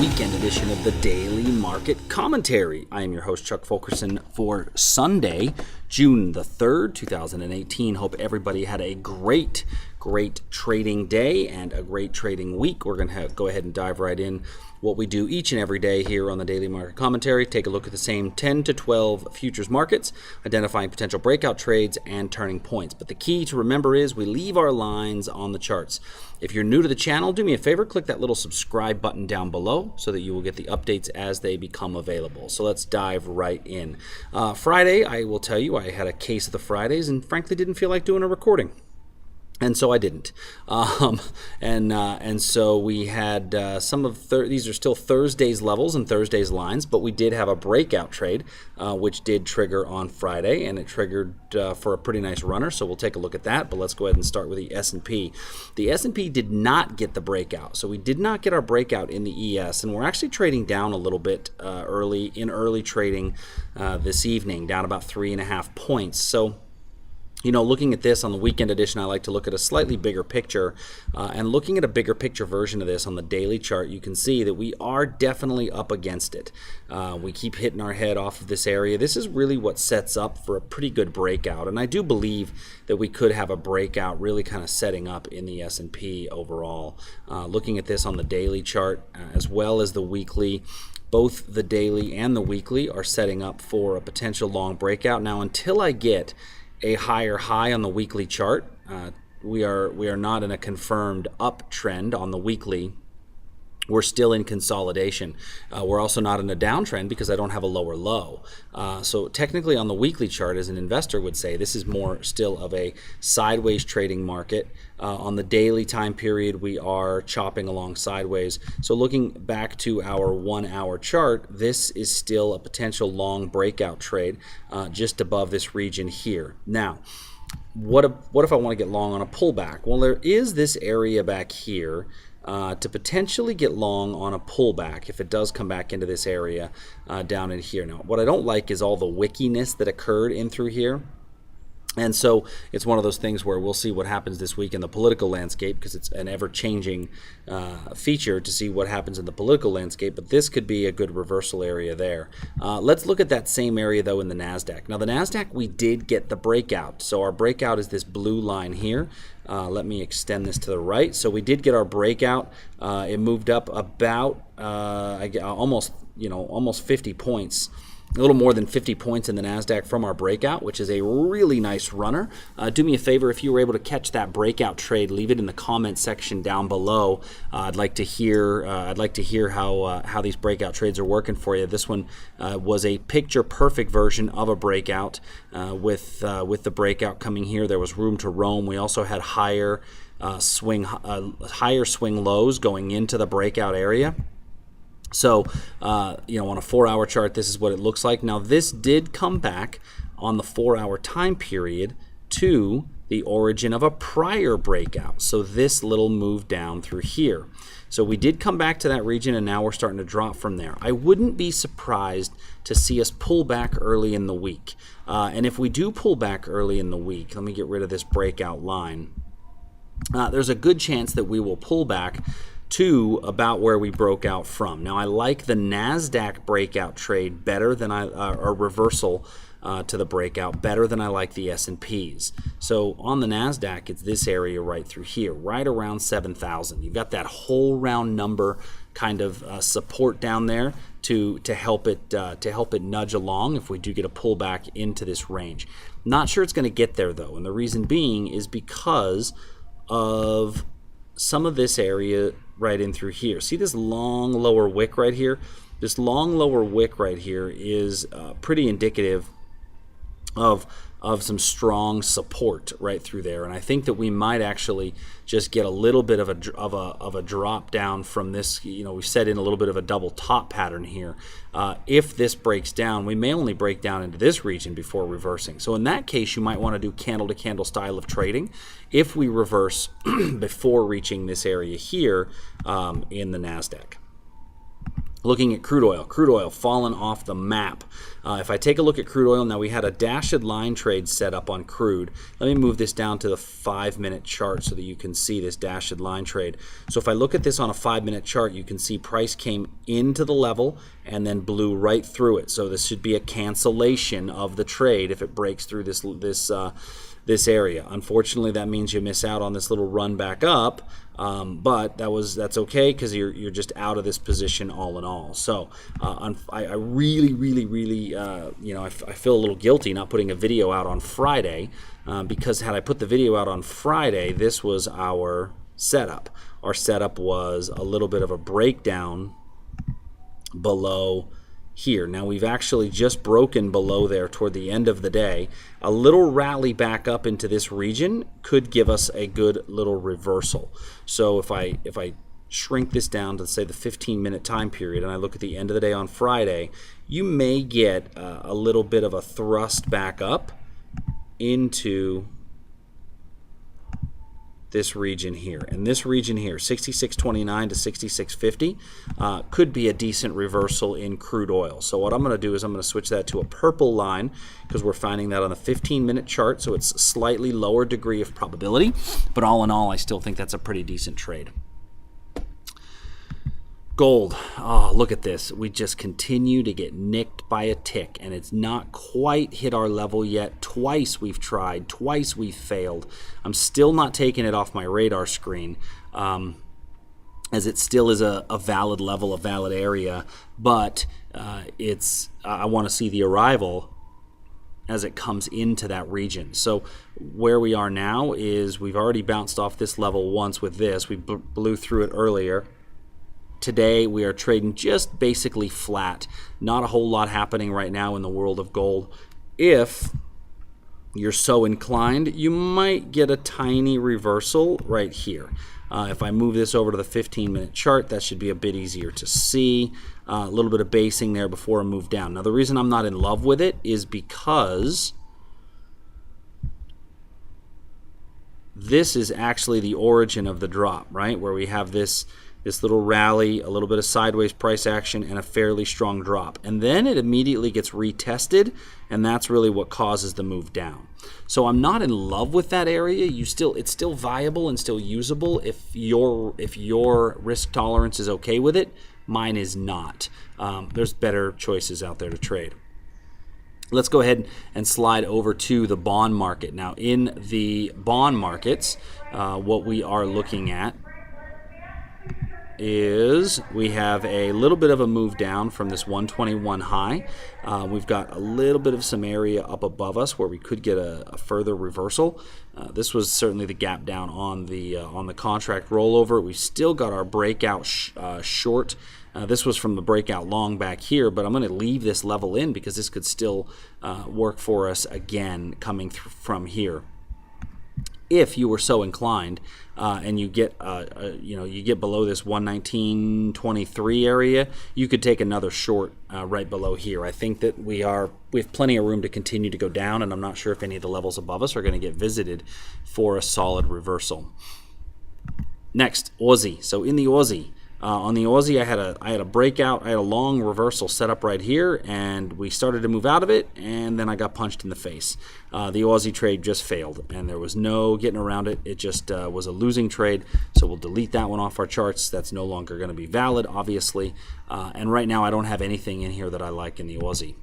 weekend edition of the Daily Market Commentary. I am your host, Chuck Fulkerson, for Sunday, June the 3rd, 2018. Hope everybody had a great trading day and a great trading week. We're going to go ahead and dive right in what we do each and every day here on the Daily Market Commentary. Take a look at the same 10 to 12 futures markets, identifying potential breakout trades and turning points. But the key to remember is we leave our lines on the charts. If you're new to the channel, do me a favor, click that little subscribe button down below so that you will get the updates as they become available. So let's dive right in. Friday, I will tell you, I had a case of the Fridays and frankly didn't feel like doing a recording. And so I didn't. And so we had some of these are still Thursday's levels and Thursday's lines, but we did have a breakout trade, which did trigger on Friday, and it triggered for a pretty nice runner. So we'll take a look at that. But let's go ahead and start with the S&P. The S&P did not get the breakout, so we did not get our breakout in the ES, and we're actually trading down a little bit early trading this evening, down about 3.5 points. So, you know, looking at this on the weekend edition, I like to look at a slightly bigger picture. And looking at a bigger picture version of this on the daily chart, you can see that we are definitely up against it. We keep hitting our head off of this area. This is really what sets up for a pretty good breakout. And I do believe that we could have a breakout really kind of setting up in the S&P overall. Looking at this on the daily chart as well as the weekly, both the daily and the weekly are setting up for a potential long breakout. Now, until I get a higher high on the weekly chart, we are not in a confirmed uptrend on the weekly. We're still in consolidation. We're also not in a downtrend because I don't have a lower low. So technically on the weekly chart, as an investor would say, this is more still of a sideways trading market. On the daily time period, we are chopping along sideways. So looking back to our 1 hour chart, this is still a potential long breakout trade just above this region here. Now, what if I want to get long on a pullback? Well, there is this area back here to potentially get long on a pullback if it does come back into this area down in here. Now, what I don't like is all the wickiness that occurred in through here. And so it's one of those things where we'll see what happens this week in the political landscape, because it's an ever-changing feature to see what happens in the political landscape, but this could be a good reversal area there. Let's look at that same area, though, in the Nasdaq. Now, the Nasdaq, we did get the breakout. So our breakout is this blue line here. Let me extend this to the right. So we did get our breakout. It moved up about almost 50 points. A little more than 50 points in the Nasdaq from our breakout, which is a really nice runner. Do me a favor, if you were able to catch that breakout trade, leave it in the comment section down below. I'd like to hear how these breakout trades are working for you. This one was a picture perfect version of a breakout. With the breakout coming here, there was room to roam. We also had higher swing lows going into the breakout area. So, on a 4 hour chart, this is what it looks like. Now, this did come back on the 4 hour time period to the origin of a prior breakout. So this little move down through here. So we did come back to that region, and now we're starting to drop from there. I wouldn't be surprised to see us pull back early in the week. And if we do pull back early in the week, let me get rid of this breakout line. There's a good chance that we will pull back to about where we broke out from. Now, I like the Nasdaq breakout trade better than or reversal to the breakout better than I like the S&Ps. So on the Nasdaq, it's this area right through here, right around 7,000. You've got that whole round number kind of support down there to help it nudge along if we do get a pullback into this range. Not sure it's going to get there though, and the reason being is because of some of this area right in through here. See this long lower wick right here? This long lower wick right here is pretty indicative of some strong support right through there, and I think that we might actually just get a little bit of a drop down from this. We set in a little bit of a double top pattern here. If this breaks down, we may only break down into this region before reversing. So in that case, you might want to do candle to candle style of trading if we reverse before reaching this area here in the Nasdaq. Looking at crude oil fallen off the map. If I take a look at crude oil, now we had a dashed line trade set up on crude. Let me move this down to the 5-minute chart so that you can see this dashed line trade. So if I look at this on a 5-minute chart, you can see price came into the level and then blew right through it. So this should be a cancellation of the trade if it breaks through this area. Unfortunately, that means you miss out on this little run back up, but that's okay because you're just out of this position all in all. So I really, I feel a little guilty not putting a video out on Friday because had I put the video out on Friday, this was our setup. Our setup was a little bit of a breakdown below here. Now we've actually just broken below there toward the end of the day. A little rally back up into this region could give us a good little reversal. So if I shrink this down to say the 15-minute time period and I look at the end of the day on Friday, you may get a little bit of a thrust back up into this region here. And this region here, 66.29 to 66.50, could be a decent reversal in crude oil. So what I'm going to do is I'm going to switch that to a purple line because we're finding that on the 15-minute chart, so it's a slightly lower degree of probability. But all in all, I still think that's a pretty decent trade. Gold. Oh, look at this. We just continue to get nicked by a tick, and it's not quite hit our level yet. Twice we've tried. Twice we've failed. I'm still not taking it off my radar screen, as it still is a valid level, a valid area, but I want to see the arrival as it comes into that region. So where we are now is we've already bounced off this level once with this. We blew through it earlier. Today we are trading just basically flat. Not a whole lot happening right now in the world of gold. If you're so inclined, you might get a tiny reversal right here. If I move this over to the 15-minute chart, that should be a bit easier to see. A little bit of basing there before I move down. Now the reason I'm not in love with it is because this is actually the origin of the drop, right? Where we have this little rally, a little bit of sideways price action, and a fairly strong drop. And then it immediately gets retested, and that's really what causes the move down. So I'm not in love with that area. It's still viable and still usable if your risk tolerance is okay with it. Mine is not. There's better choices out there to trade. Let's go ahead and slide over to the bond market. Now in the bond markets, what we are looking at is we have a little bit of a move down from this 121 high. We've got a little bit of some area up above us where we could get a further reversal. This was certainly the gap down on the contract rollover. We've still got our breakout short. This was from the breakout long back here, but I'm going to leave this level in because this could still work for us again coming from here. If you were so inclined, and you get below this 119.23 area, you could take another short right below here. I think that we have plenty of room to continue to go down, and I'm not sure if any of the levels above us are going to get visited for a solid reversal. Next, Aussie. So in the Aussie. On the Aussie, I had a breakout. I had a long reversal set up right here, and we started to move out of it, and then I got punched in the face. The Aussie trade just failed, and there was no getting around it. It just was a losing trade, so we'll delete that one off our charts. That's no longer going to be valid, obviously. And right now, I don't have anything in here that I like in the Aussie.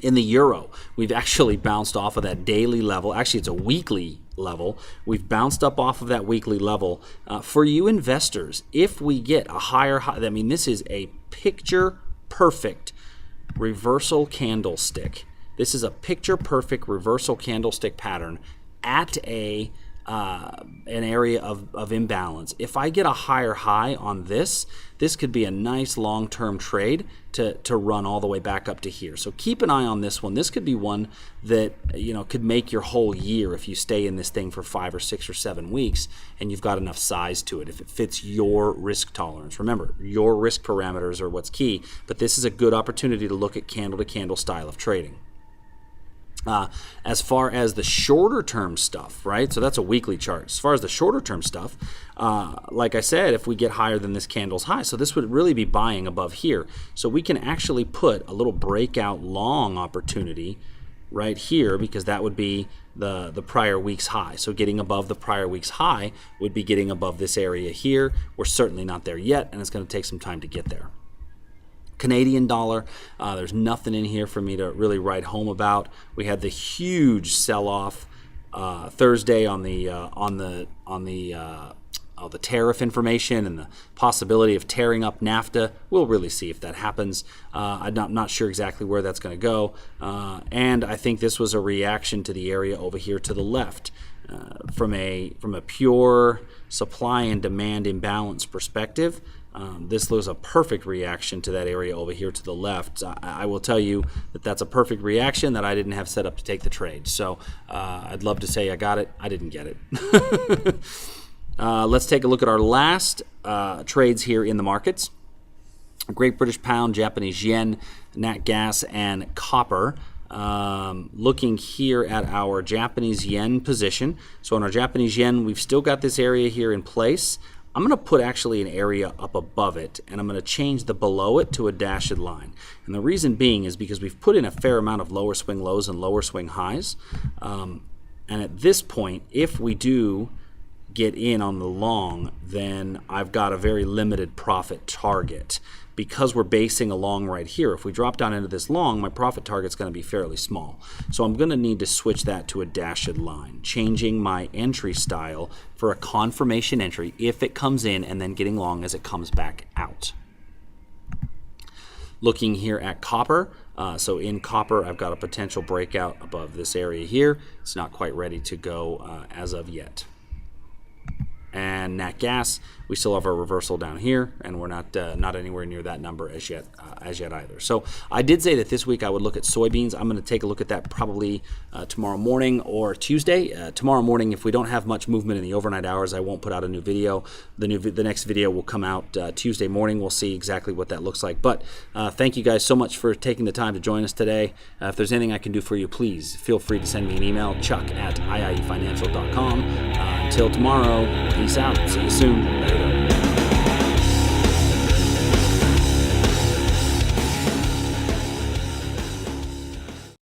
In the euro, we've actually bounced off of that daily level. Actually, it's a weekly level. We've bounced up off of that weekly level. For you investors, if we get a higher high, I mean, this is a picture perfect reversal candlestick. This is a picture perfect reversal candlestick pattern at an area of imbalance. If I get a higher high on this could be a nice long-term trade to run all the way back up to here. So keep an eye on this one. This could be one that could make your whole year if you stay in this thing for 5 or 6 or 7 weeks and you've got enough size to it, if it fits your risk tolerance. Remember, your risk parameters are what's key, but this is a good opportunity to look at candle-to-candle style of trading. As far as the shorter term stuff, right? So that's a weekly chart. As far as the shorter term stuff, like I said, if we get higher than this candle's high, so this would really be buying above here. So we can actually put a little breakout long opportunity right here, because that would be the prior week's high. So getting above the prior week's high would be getting above this area here. We're certainly not there yet, and it's going to take some time to get there. Canadian dollar, there's nothing in here for me to really write home about. We had the huge sell-off Thursday on the tariff information and the possibility of tearing up NAFTA. We'll really see if that happens. I'm not sure exactly where that's going to go. And I think this was a reaction to the area over here to the left. From a pure supply and demand imbalance perspective, this was a perfect reaction to that area over here to the left. I will tell you that that's a perfect reaction that I didn't have set up to take the trade. So I'd love to say I got it. I didn't get it. Let's take a look at our last trades here in the markets. Great British Pound, Japanese Yen, Nat Gas, and copper. Looking here at our Japanese Yen position. So on our Japanese Yen, we've still got this area here in place. I'm going to put actually an area up above it, and I'm going to change the below it to a dashed line. And the reason being is because we've put in a fair amount of lower swing lows and lower swing highs. And at this point, if we do get in on the long, then I've got a very limited profit target. Because we're basing a long right here, if we drop down into this long, my profit target's going to be fairly small. So I'm going to need to switch that to a dashed line, changing my entry style for a confirmation entry if it comes in, and then getting long as it comes back out. Looking here at copper, so in copper, I've got a potential breakout above this area here. It's not quite ready to go as of yet. And Nat Gas, we still have a reversal down here, and we're not anywhere near that number as yet either. So I did say that this week I would look at soybeans. I'm going to take a look at that probably tomorrow morning or Tuesday. Tomorrow morning, if we don't have much movement in the overnight hours, I won't put out a new video. The next video will come out Tuesday morning. We'll see exactly what that looks like. But thank you guys so much for taking the time to join us today. If there's anything I can do for you, please feel free to send me an email, chuck@iiefinancial.com. Until tomorrow, peace out. See you soon.